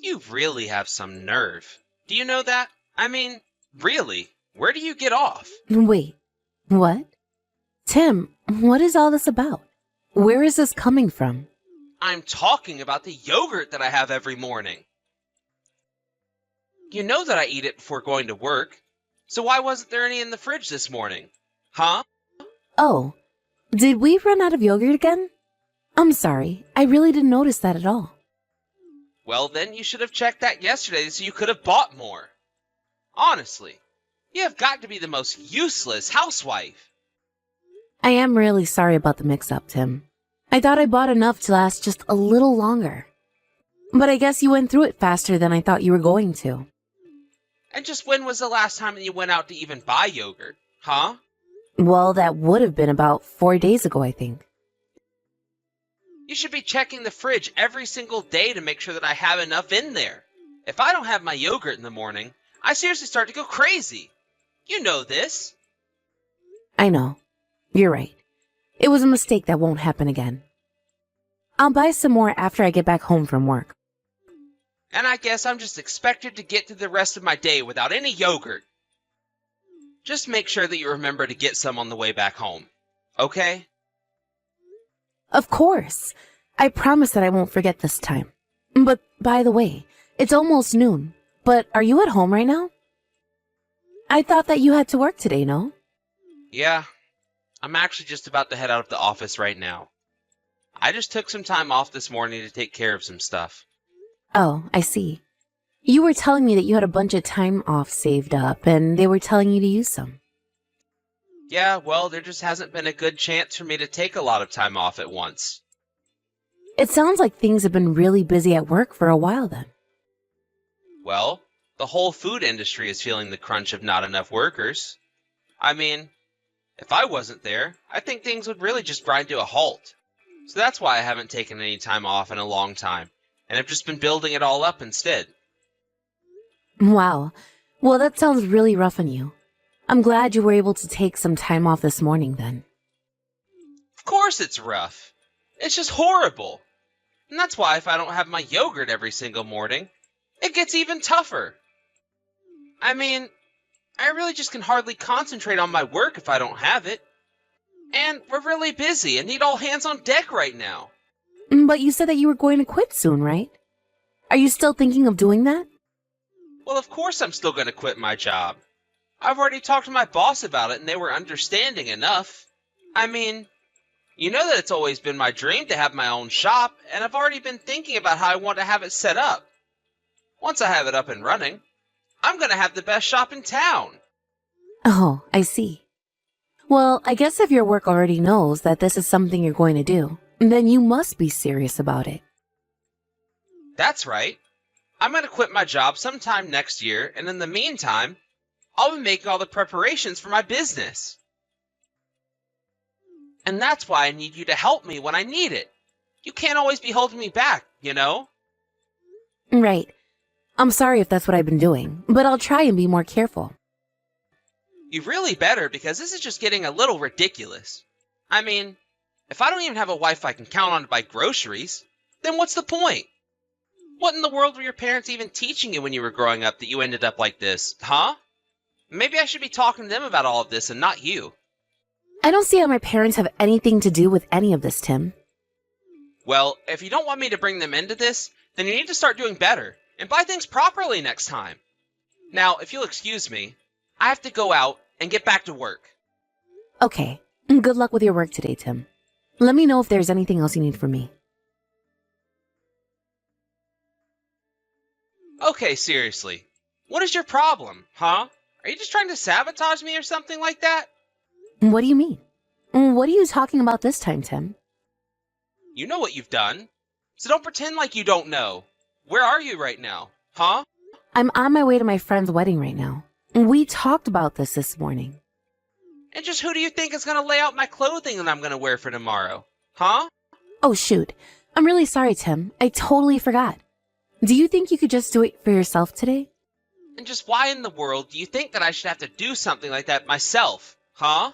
You really have some nerve. Do you know that? I mean, really, where do you get off? Wait, what? Tim, what is all this about? Where is this coming from? I'm talking about the yogurt that I have every morning. You know that I eat it before going to work, so why wasn't there any in the fridge this morning? Huh? Oh, did we run out of yogurt again? I'm sorry, I really didn't notice that at all. Well, then you should have checked that yesterday so you could have bought more. Honestly, you have got to be the most useless housewife. I am really sorry about the mix-up, Tim. I thought I bought enough to last just a little longer. But I guess you went through it faster than I thought you were going to. And just when was the last time that you went out to even buy yogurt? Huh? Well, that would have been about 4 days ago, I think. You should be checking the fridge every single day to make sure that I have enough in there. If I don't have my yogurt in the morning, I seriously start to go crazy. You know this. I know. You're right. It was a mistake that won't happen again. I'll buy some more after I get back home from work. And I guess I'm just expected to get through the rest of my day without any yogurt. Just make sure that you remember to get some on the way back home. Okay? Of course. I promise that I won't forget this time. But by the way, it's almost noon. But are you at home right now? I thought that you had to work today, no? Yeah, I'm actually just about to head out of the office right now. I just took some time off this morning to take care of some stuff. Oh, I see. You were telling me that you had a bunch of time off saved up, and they were telling you to use some. Yeah, well, there just hasn't been a good chance for me to take a lot of time off at once. It sounds like things have been really busy at work for a while then. Well, the whole food industry is feeling the crunch of not enough workers. I mean, if I wasn't there, I think things would really just grind to a halt. So that's why I haven't taken any time off in a long time, and I've just been building it all up instead. Wow. Well, that sounds really rough on you. I'm glad you were able to take some time off this morning then. Of course it's rough. It's just horrible. And that's why if I don't have my yogurt every single morning, it gets even tougher. I mean, I really just can hardly concentrate on my work if I don't have it. And we're really busy and need all hands on deck right now. But you said that you were going to quit soon, right? Are you still thinking of doing that? Well, of course I'm still going to quit my job. I've already talked to my boss about it and they were understanding enough. I mean, you know that it's always been my dream to have my own shop, and I've already been thinking about how I want to have it set up. Once I have it up and running, I'm going to have the best shop in town. Oh, I see. Well, I guess if your work already knows that this is something you're going to do, then you must be serious about it. That's right. I'm going to quit my job sometime next year, and in the meantime, I'll be making all the preparations for my business. And that's why I need you to help me when I need it. You can't always be holding me back, you know? Right. I'm sorry if that's what I've been doing, but I'll try and be more careful. You really better, because this is just getting a little ridiculous. I mean, if I don't even have a wife I can count on to buy groceries, then what's the point? What in the world were your parents even teaching you when you were growing up that you ended up like this, huh? Maybe I should be talking to them about all of this and not you. I don't see how my parents have anything to do with any of this, Tim. Well, if you don't want me to bring them into this, then you need to start doing better and buy things properly next time. Now, if you'll excuse me, I have to go out and get back to work. Okay. Good luck with your work today, Tim. Let me know if there's anything else you need from me. Okay, seriously. What is your problem, huh? Are you just trying to sabotage me or something like that? What do you mean? What are you talking about this time, Tim? You know what you've done. So don't pretend like you don't know. Where are you right now, huh? I'm on my way to my friend's wedding right now. We talked about this morning. And just who do you think is going to lay out my clothing that I'm going to wear for tomorrow, huh? Oh, shoot. I'm really sorry, Tim. I totally forgot. Do you think you could just do it for yourself today? And just why in the world do you think that I should have to do something like that myself, huh?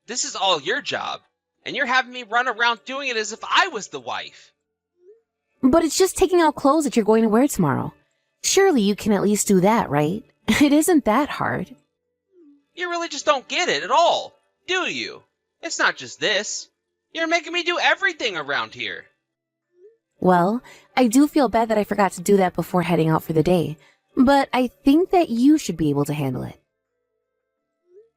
This is all your job, and you're having me run around doing it as if I was the wife. But it's just taking out clothes that you're going to wear tomorrow. Surely you can at least do that, right? It isn't that hard. You really just don't get it at all, do you? It's not just this. You're making me do everything around here. Well, I do feel bad that I forgot to do that before heading out for the day, but I think that you should be able to handle it.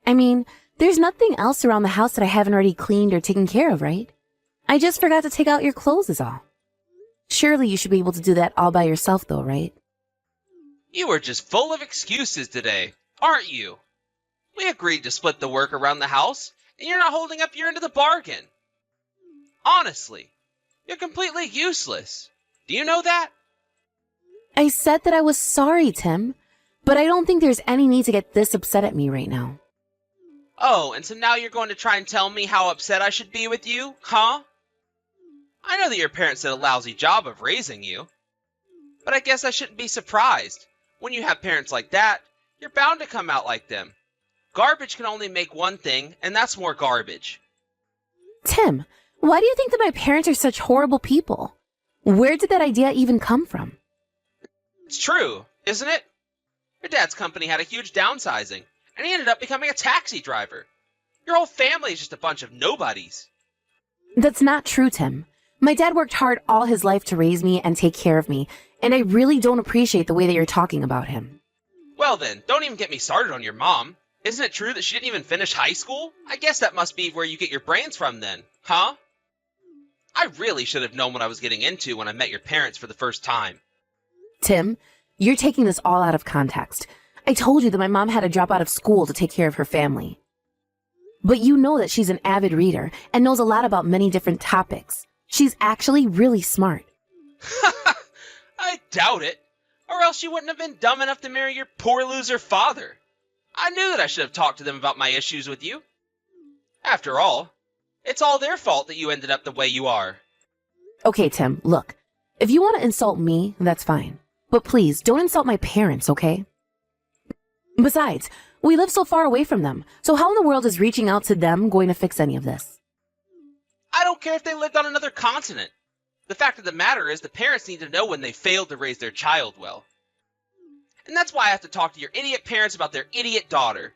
I mean, there's nothing else around the house that I haven't already cleaned or taken care of, right? I just forgot to take out your clothes is all. Surely you should be able to do that all by yourself though, right? You are just full of excuses today, aren't you? We agreed to split the work around the house, and you're not holding up your end of the bargain. Honestly, you're completely useless. Do you know that? I said that I was sorry, Tim, but I don't think there's any need to get this upset at me right now. Oh, and so now you're going to try and tell me how upset I should be with you, huh? I know that your parents did a lousy job of raising you, but I guess I shouldn't be surprised. When you have parents like that, you're bound to come out like them. Garbage can only make one thing, and that's more garbage. Tim, why do you think that my parents are such horrible people? Where did that idea even come from? It's true, isn't it? Your dad's company had a huge downsizing, and he ended up becoming a taxi driver. Your whole family is just a bunch of nobodies. That's not true, Tim. My dad worked hard all his life to raise me and take care of me, and I really don't appreciate the way that you're talking about him. Well then, don't even get me started on your mom. Isn't it true that she didn't even finish high school? I guess that must be where you get your brains from then, huh? I really should have known what I was getting into when I met your parents for the first time. Tim, you're taking this all out of context. I told you that my mom had to drop out of school to take care of her family. But you know that she's an avid reader and knows a lot about many different topics. She's actually really smart. I doubt it. Or else she wouldn't have been dumb enough to marry your poor loser father. I knew that I should have talked to them about my issues with you. After all, it's all their fault that you ended up the way you are. Okay, Tim, look. If you want to insult me, that's fine. But please, don't insult my parents, okay? Besides, we live so far away from them, so how in the world is reaching out to them going to fix any of this? I don't care if they lived on another continent. The fact of the matter is the parents need to know when they failed to raise their child well. And that's why I have to talk to your idiot parents about their idiot daughter.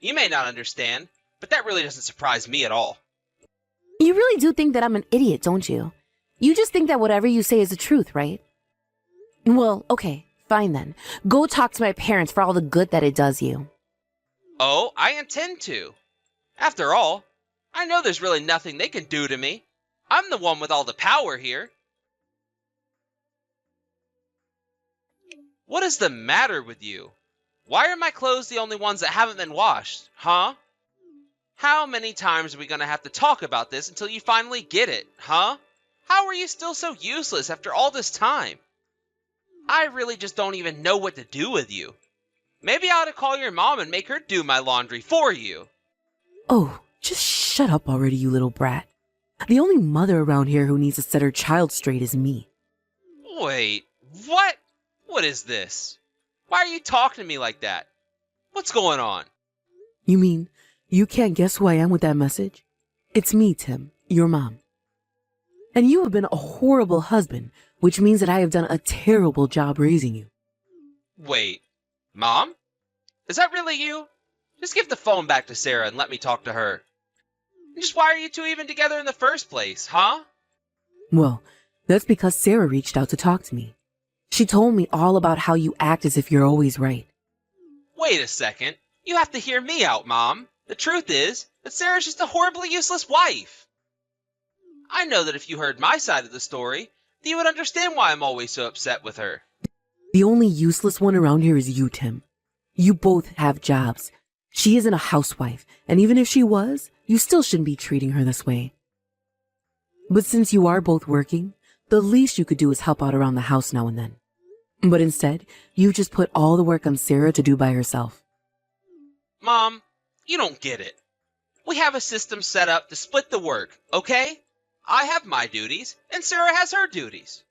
You may not understand, but that really doesn't surprise me at all. You really do think that I'm an idiot, don't you? You just think that whatever you say is the truth, right? Well, okay, fine then. Go talk to my parents for all the good that it does you. Oh, I intend to. After all, I know there's really nothing they can do to me. I'm the one with all the power here. What is the matter with you? Why are my clothes the only ones that haven't been washed, huh? How many times are we gonna have to talk about this until you finally get it, huh? How are you still so useless after all this time? I really just don't even know what to do with you. Maybe I ought to call your mom and make her do my laundry for you. Oh, just shut up already, you little brat. The only mother around here who needs to set her child straight is me. Wait, what? What is this? Why are you talking to me like that? What's going on? You mean you can't guess who I am with that message? It's me, Tim, your mom. And you have been a horrible husband, which means that I have done a terrible job raising you. Wait, Mom? Is that really you? Just give the phone back to Sarah and let me talk to her. And just why are you two even together in the first place, huh? Well, that's because Sarah reached out to talk to me. She told me all about how you act as if you're always right. Wait a second. You have to hear me out, Mom. The truth is that Sarah's just a horribly useless wife. I know that if you heard my side of the story, that you would understand why I'm always so upset with her. The only useless one around here is you, Tim. You both have jobs. She isn't a housewife, and even if she was, you still shouldn't be treating her this way. But since you are both working, the least you could do is help out around the house now and then. But instead, you just put all the work on Sarah to do by herself. Mom, you don't get it. We have a system set up to split the work, okay? I have my duties, and Sarah has her duties.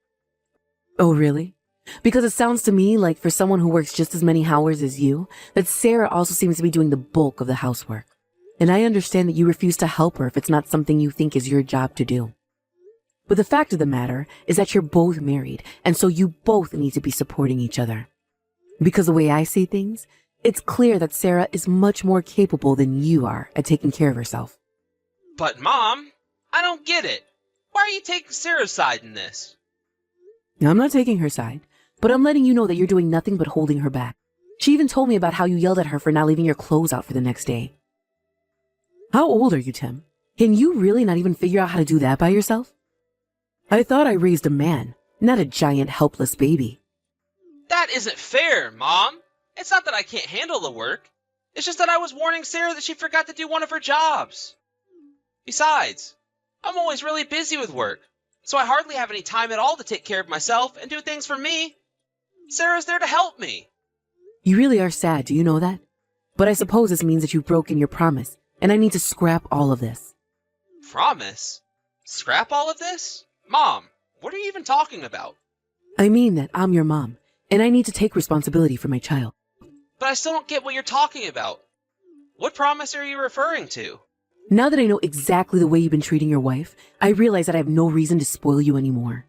Oh, really? Because it sounds to me like for someone who works just as many hours as you, that Sarah also seems to be doing the bulk of the housework. And I understand that you refuse to help her if it's not something you think is your job to do. But the fact of the matter is that you're both married, and so you both need to be supporting each other. Because the way I see things, it's clear that Sarah is much more capable than you are at taking care of herself. But Mom, I don't get it. Why are you taking Sarah's side in this? Now, I'm not taking her side, but I'm letting you know that you're doing nothing but holding her back. She even told me about how you yelled at her for not leaving your clothes out for the next day. How old are you, Tim? Can you really not even figure out how to do that by yourself? I thought I raised a man, not a giant helpless baby. That isn't fair, Mom. It's not that I can't handle the work. It's just that I was warning Sarah that she forgot to do one of her jobs. Besides, I'm always really busy with work, so I hardly have any time at all to take care of myself and do things for me. Sarah's there to help me. You really are sad, do you know that? But I suppose this means that you've broken your promise, and I need to scrap all of this. Promise? Scrap all of this? Mom, what are you even talking about? I mean that I'm your mom, and I need to take responsibility for my child. But I still don't get what you're talking about. What promise are you referring to? Now that I know exactly the way you've been treating your wife, I realize that I have no reason to spoil you anymore.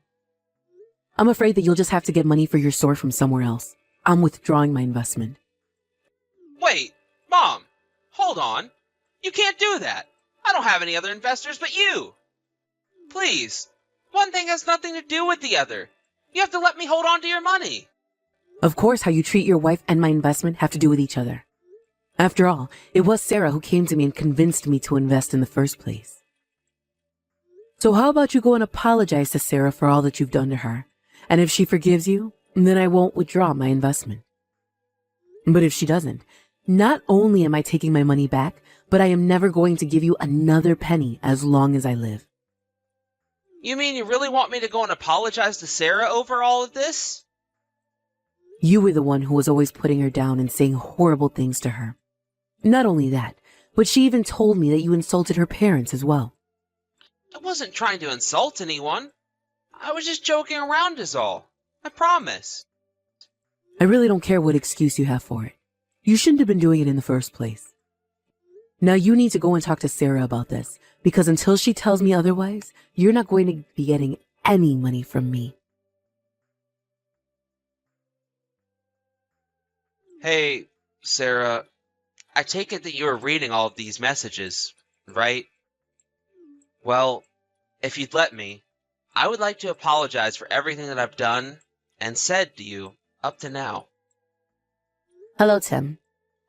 I'm afraid that you'll just have to get money for your store from somewhere else. I'm withdrawing my investment. Wait, Mom, hold on. You can't do that. I don't have any other investors but you. Please, one thing has nothing to do with the other. You have to let me hold on to your money. Of course, how you treat your wife and my investment have to do with each other. After all, it was Sarah who came to me and convinced me to invest in the first place. So how about you go and apologize to Sarah for all that you've done to her? And if she forgives you, then I won't withdraw my investment. But if she doesn't, not only am I taking my money back, but I am never going to give you another penny as long as I live. You mean you really want me to go and apologize to Sarah over all of this? You were the one who was always putting her down and saying horrible things to her. Not only that, but she even told me that you insulted her parents as well. I wasn't trying to insult anyone. I was just joking around is all. I promise. I really don't care what excuse you have for it. You shouldn't have been doing it in the first place. Now you need to go and talk to Sarah about this, because until she tells me otherwise, you're not going to be getting any money from me. Hey, Sarah, I take it that you were reading all of these messages, right? Well, if you'd let me, I would like to apologize for everything that I've done and said to you up to now. Hello, Tim.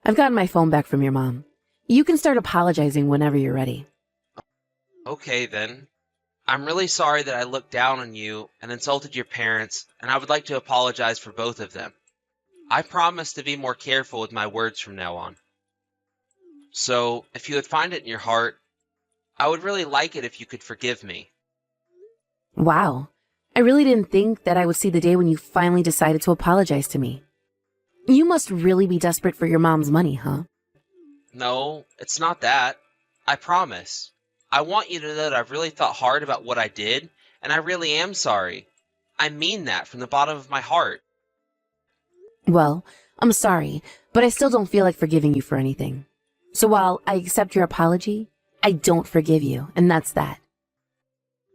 I've gotten my phone back from your mom. You can start apologizing whenever you're ready. Okay, then. I'm really sorry that I looked down on you and insulted your parents, and I would like to apologize for both of them. I promise to be more careful with my words from now on. So, if you would find it in your heart, I would really like it if you could forgive me. Wow. I really didn't think that I would see the day when you finally decided to apologize to me. You must really be desperate for your mom's money, huh? No, it's not that. I promise. I want you to know that I've really thought hard about what I did, and I really am sorry. I mean that from the bottom of my heart. Well, I'm sorry, but I still don't feel like forgiving you for anything. So while I accept your apology, I don't forgive you, and that's that.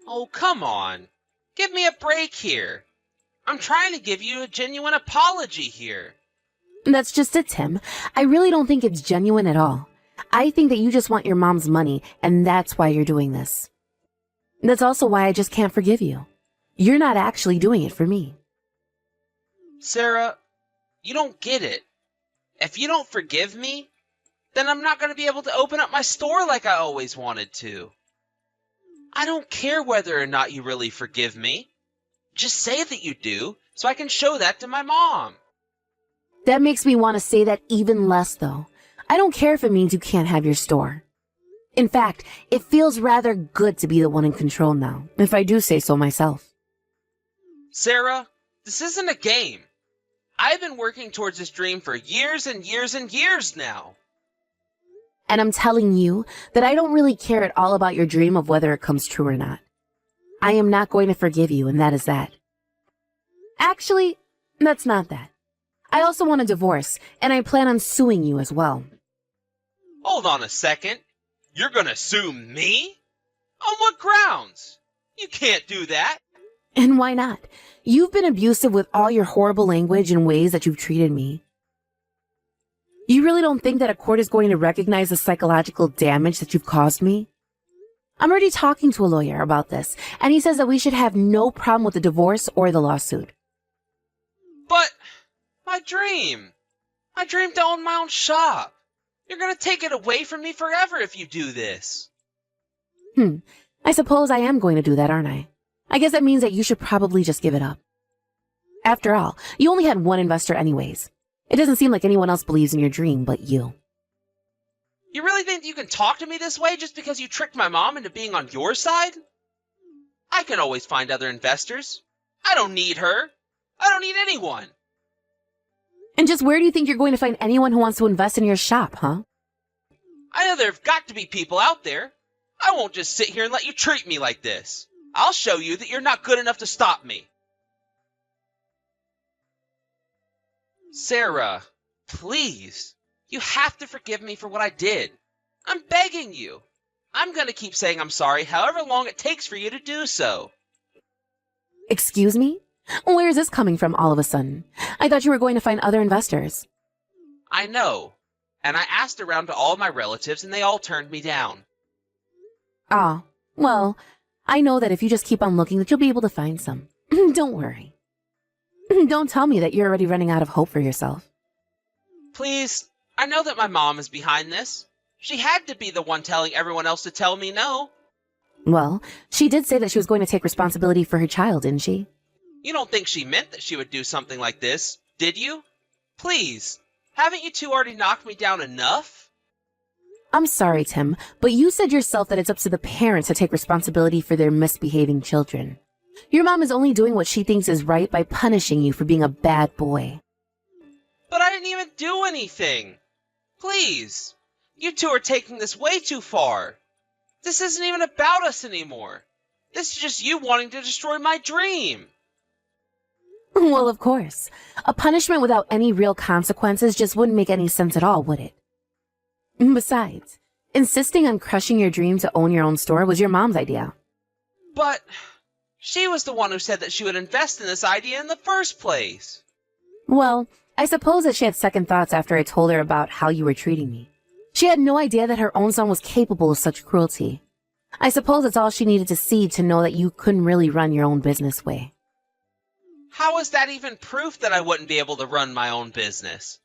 Oh, come on. Give me a break here. I'm trying to give you a genuine apology here. That's just it, Tim. I really don't think it's genuine at all. I think that you just want your mom's money, and that's why you're doing this. That's also why I just can't forgive you. You're not actually doing it for me. Sarah, you don't get it. If you don't forgive me, then I'm not going to be able to open up my store like I always wanted to. I don't care whether or not you really forgive me. Just say that you do, so I can show that to my mom. That makes me want to say that even less, though. I don't care if it means you can't have your store. In fact, it feels rather good to be the one in control now, if I do say so myself. Sarah, this isn't a game. I've been working towards this dream for years and years and years now. And I'm telling you that I don't really care at all about your dream of whether it comes true or not. I am not going to forgive you, and that is that. Actually, that's not that. I also want a divorce, and I plan on suing you as well. Hold on a second. You're gonna sue me? On what grounds? You can't do that. And why not? You've been abusive with all your horrible language and ways that you've treated me. You really don't think that a court is going to recognize the psychological damage that you've caused me? I'm already talking to a lawyer about this, and he says that we should have no problem with the divorce or the lawsuit. But my dream to own my own shop. You're gonna take it away from me forever if you do this. I suppose I am going to do that, aren't I? I guess that means that you should probably just give it up. After all, you only had one investor anyways. It doesn't seem like anyone else believes in your dream but you. You really think you can talk to me this way just because you tricked my mom into being on your side? I can always find other investors. I don't need her. I don't need anyone. And just where do you think you're going to find anyone who wants to invest in your shop, huh? I know there have got to be people out there. I won't just sit here and let you treat me like this. I'll show you that you're not good enough to stop me. Sarah, please. You have to forgive me for what I did. I'm begging you. I'm going to keep saying I'm sorry however long it takes for you to do so. Excuse me? Where is this coming from all of a sudden? I thought you were going to find other investors. I know. And I asked around to all my relatives and they all turned me down. Ah, well, I know that if you just keep on looking that you'll be able to find some. Don't worry. Don't tell me that you're already running out of hope for yourself. Please, I know that my mom is behind this. She had to be the one telling everyone else to tell me no. Well, she did say that she was going to take responsibility for her child, didn't she? You don't think she meant that she would do something like this, did you? Please, haven't you two already knocked me down enough? I'm sorry, Tim, but you said yourself that it's up to the parents to take responsibility for their misbehaving children. Your mom is only doing what she thinks is right by punishing you for being a bad boy. But I didn't even do anything. Please, you two are taking this way too far. This isn't even about us anymore. This is just you wanting to destroy my dream. Well, of course. A punishment without any real consequences just wouldn't make any sense at all, would it? Besides, insisting on crushing your dream to own your own store was your mom's idea. But she was the one who said that she would invest in this idea in the first place. Well, I suppose that she had second thoughts after I told her about how you were treating me. She had no idea that her own son was capable of such cruelty. I suppose that's all she needed to see to know that you couldn't really run your own business way. How is that even proof that I wouldn't be able to run my own business?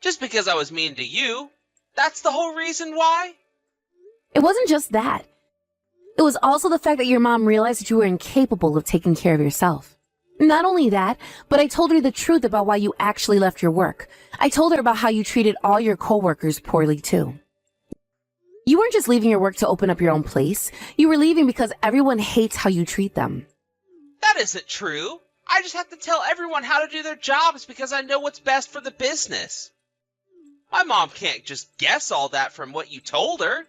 Just because I was mean to you, that's the whole reason why? It wasn't just that. It was also the fact that your mom realized that you were incapable of taking care of yourself. Not only that, but I told her the truth about why you actually left your work. I told her about how you treated all your coworkers poorly too. You weren't just leaving your work to open up your own place. You were leaving because everyone hates how you treat them. That isn't true. I just have to tell everyone how to do their jobs because I know what's best for the business. My mom can't just guess all that from what you told her.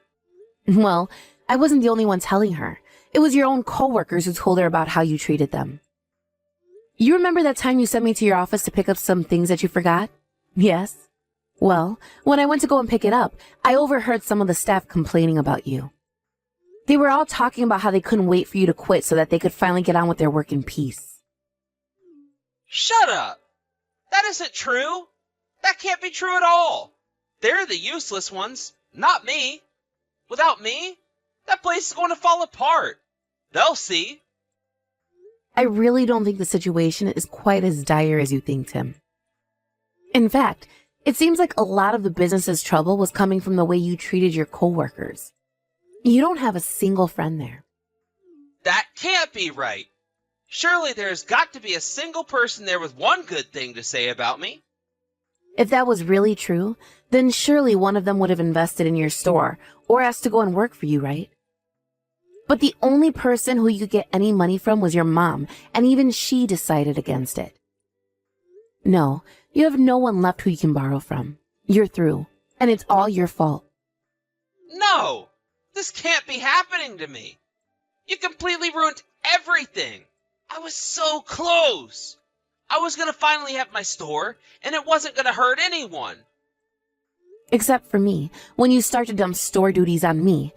Well, I wasn't the only one telling her. It was your own coworkers who told her about how you treated them. You remember that time you sent me to your office to pick up some things that you forgot? Yes. Well, when I went to go and pick it up, I overheard some of the staff complaining about you. They were all talking about how they couldn't wait for you to quit so that they could finally get on with their work in peace. Shut up! That isn't true! That can't be true at all! They're the useless ones, not me. Without me, that place is going to fall apart. They'll see. I really don't think the situation is quite as dire as you think, Tim. In fact, it seems like a lot of the business's trouble was coming from the way you treated your coworkers. You don't have a single friend there. That can't be right. Surely there's got to be a single person there with one good thing to say about me. If that was really true, then surely one of them would have invested in your store or asked to go and work for you, right? But the only person who you could get any money from was your mom, and even she decided against it. No, you have no one left who you can borrow from. You're through, and it's all your fault. No! This can't be happening to me. You completely ruined everything. I was so close. I was going to finally have my store, and it wasn't going to hurt anyone. Except for me, when you start to dump store duties on me.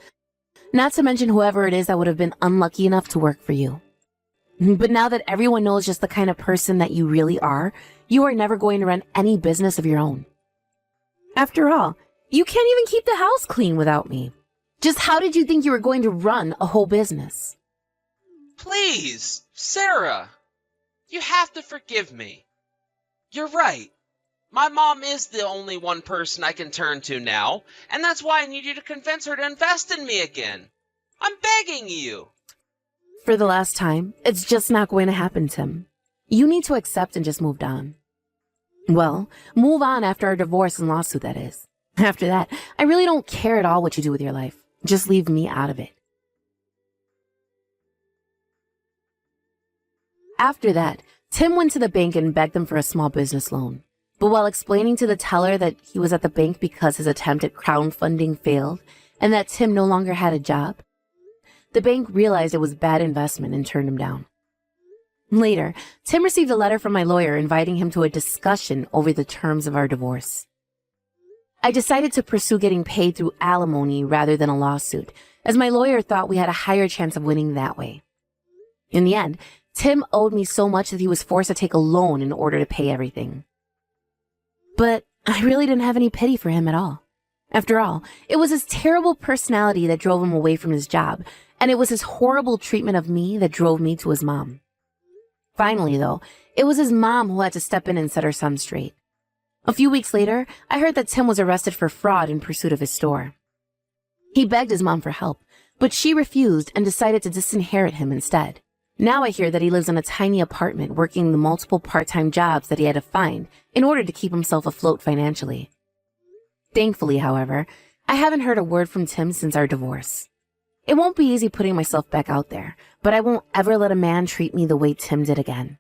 Not to mention whoever it is that would have been unlucky enough to work for you. But now that everyone knows just the kind of person that you really are, you are never going to run any business of your own. After all, you can't even keep the house clean without me. Just how did you think you were going to run a whole business? Please, Sarah, you have to forgive me. You're right. My mom is the only one person I can turn to now, and that's why I need you to convince her to invest in me again. I'm begging you. For the last time, it's just not going to happen, Tim. You need to accept and just move on. Well, move on after our divorce and lawsuit, that is. After that, I really don't care at all what you do with your life. Just leave me out of it. After that, Tim went to the bank and begged them for a small business loan. But while explaining to the teller that he was at the bank because his attempt at crowdfunding failed and that Tim no longer had a job, the bank realized it was bad investment and turned him down. Later, Tim received a letter from my lawyer inviting him to a discussion over the terms of our divorce. I decided to pursue getting paid through alimony rather than a lawsuit, as my lawyer thought we had a higher chance of winning that way. In the end, Tim owed me so much that he was forced to take a loan in order to pay everything. But I really didn't have any pity for him at all. After all, it was his terrible personality that drove him away from his job, and it was his horrible treatment of me that drove me to his mom. Finally, though, it was his mom who had to step in and set her son straight. A few weeks later, I heard that Tim was arrested for fraud in pursuit of his store. He begged his mom for help, but she refused and decided to disinherit him instead. Now I hear that he lives in a tiny apartment working the multiple part-time jobs that he had to find in order to keep himself afloat financially. Thankfully, however, I haven't heard a word from Tim since our divorce. It won't be easy putting myself back out there, but I won't ever let a man treat me the way Tim did again.